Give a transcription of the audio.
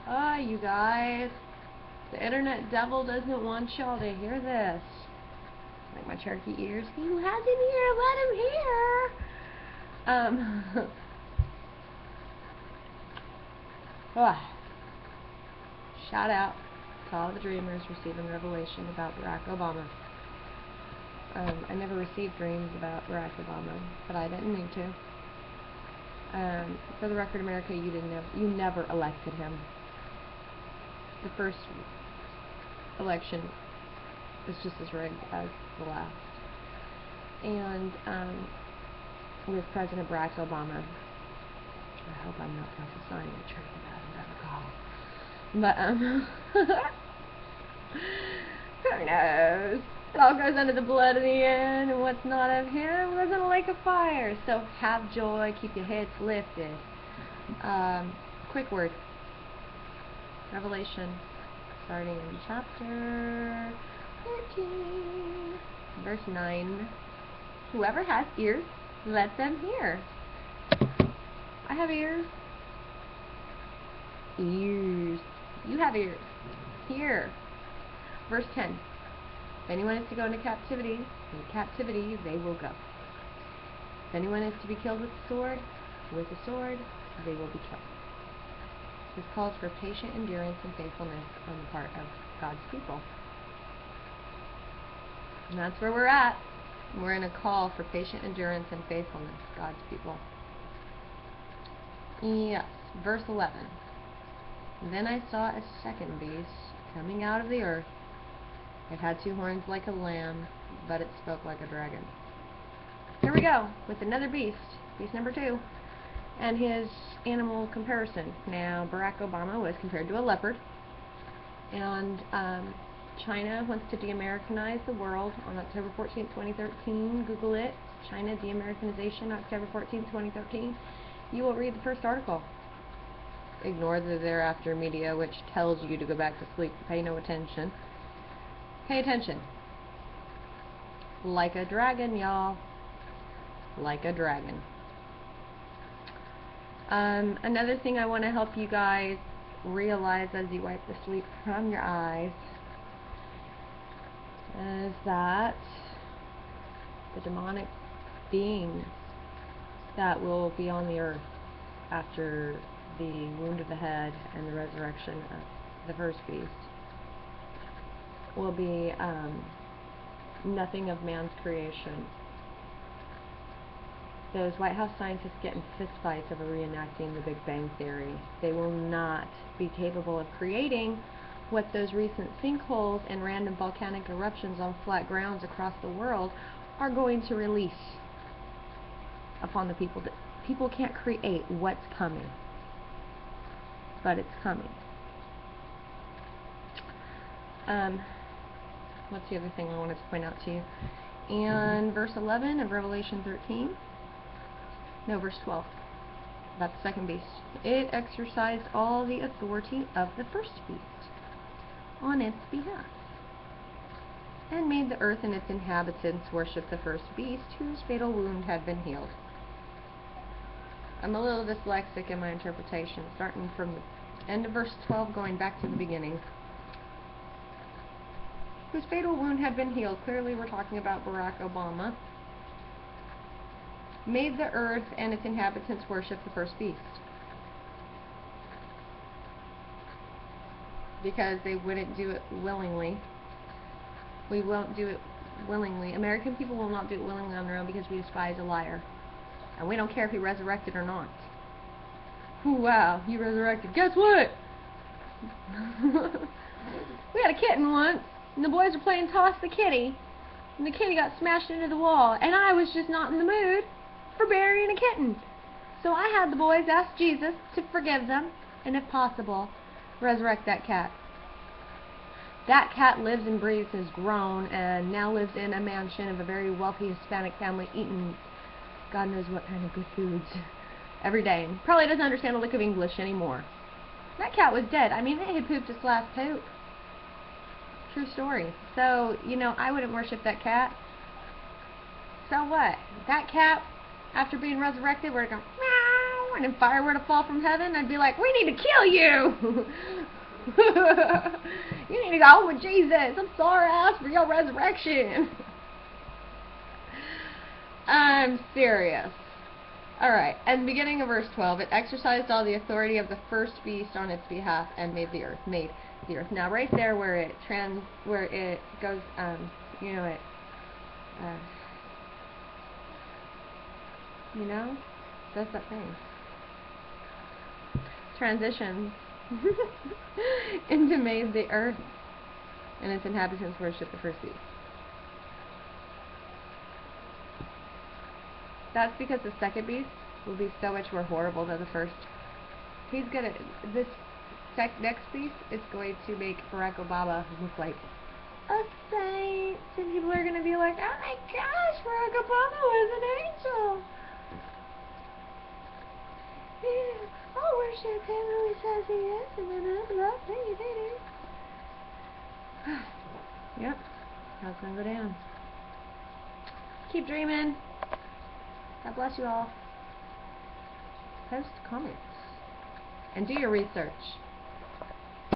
Ah, you guys. The internet devil doesn't want y'all to hear this. Like my turkey ears. He hasn't here, let him hear. Shout out to all the dreamers receiving revelation about Barack Obama. I never received dreams about Barack Obama, but I didn't need to. For the record, America, you never elected him. The first election is just as rigged as the last. And with President Barack Obama, I hope I'm not prophesying a tree about him, but who knows? It all goes under the blood in the end, and what's not of him lives in a lake of fire. So have joy, keep your heads lifted. Quick word. Revelation, starting in chapter 13, verse 9. Whoever has ears, let them hear. I have ears. Ears. You have ears. Hear. Verse 10. If anyone is to go into captivity they will go. If anyone is to be killed with the sword, they will be killed. This calls for patient endurance and faithfulness on the part of God's people. And that's where we're at. We're in a call for patient endurance and faithfulness, God's people. Yes, verse 11. Then I saw a second beast coming out of the earth. It had two horns like a lamb, but it spoke like a dragon. Here we go with another beast, beast number 2, and his animal comparison. Now, Barack Obama was compared to a leopard, and China wants to de-Americanize the world on October 14, 2013. Google it, China de-Americanization, October 14, 2013. You will read the first article. Ignore the thereafter media, which tells you to go back to sleep. Pay no attention. Pay attention. Like a dragon, y'all. Like a dragon. Another thing I want to help you guys realize as you wipe the sleep from your eyes is that the demonic beings that will be on the earth after the wound of the head and the resurrection of the first beast will be nothing of man's creation. Those White House scientists get in fistfights over reenacting the Big Bang Theory. They will not be capable of creating what those recent sinkholes and random volcanic eruptions on flat grounds across the world are going to release upon the people. That people can't create what's coming, but it's coming. What's the other thing I wanted to point out to you? And verse 11 of Revelation 13. No, verse 12. About the second beast. It exercised all the authority of the first beast on its behalf, and made the earth and its inhabitants worship the first beast, whose fatal wound had been healed. I'm a little dyslexic in my interpretation, starting from the end of verse 12, going back to the beginning. Whose fatal wound had been healed. Clearly we're talking about Barack Obama. Made the earth and its inhabitants worship the first beast. Because they wouldn't do it willingly. We won't do it willingly. American people will not do it willingly on their own because we despise a liar. And we don't care if he resurrected or not. Ooh, wow, he resurrected. Guess what? We had a kitten once, and the boys were playing Toss the Kitty, and the kitty got smashed into the wall, and I was just not in the mood for burying a kitten. So I had the boys ask Jesus to forgive them, and if possible, resurrect that cat. That cat lives and breathes, is grown, and now lives in a mansion of a very wealthy Hispanic family, eating God knows what kind of good foods every day. And probably doesn't understand a lick of English anymore. That cat was dead. I mean, it had pooped its last poop. True story. So, you know, I wouldn't worship that cat. So what? That cat, after being resurrected, would have gone, meow, and if fire were to fall from heaven, I'd be like, we need to kill you! You need to go home with Jesus. I'm sorry I asked for your resurrection. I'm serious. Alright, at the beginning of verse 12, it exercised all the authority of the first beast on its behalf and made the earth. Now right there where it goes, does that thing. Transitions into made the earth and its inhabitants worship the first beast. That's because the second beast will be so much more horrible than the first. This next beast is going to make Barack Obama look like a saint, and people are going to be like, oh my gosh, Barack Obama was an angel. I'll worship him who he says he is, and then I love me. Yep, how's it going to go down? Keep dreaming. God bless you all. Post comments. And do your research.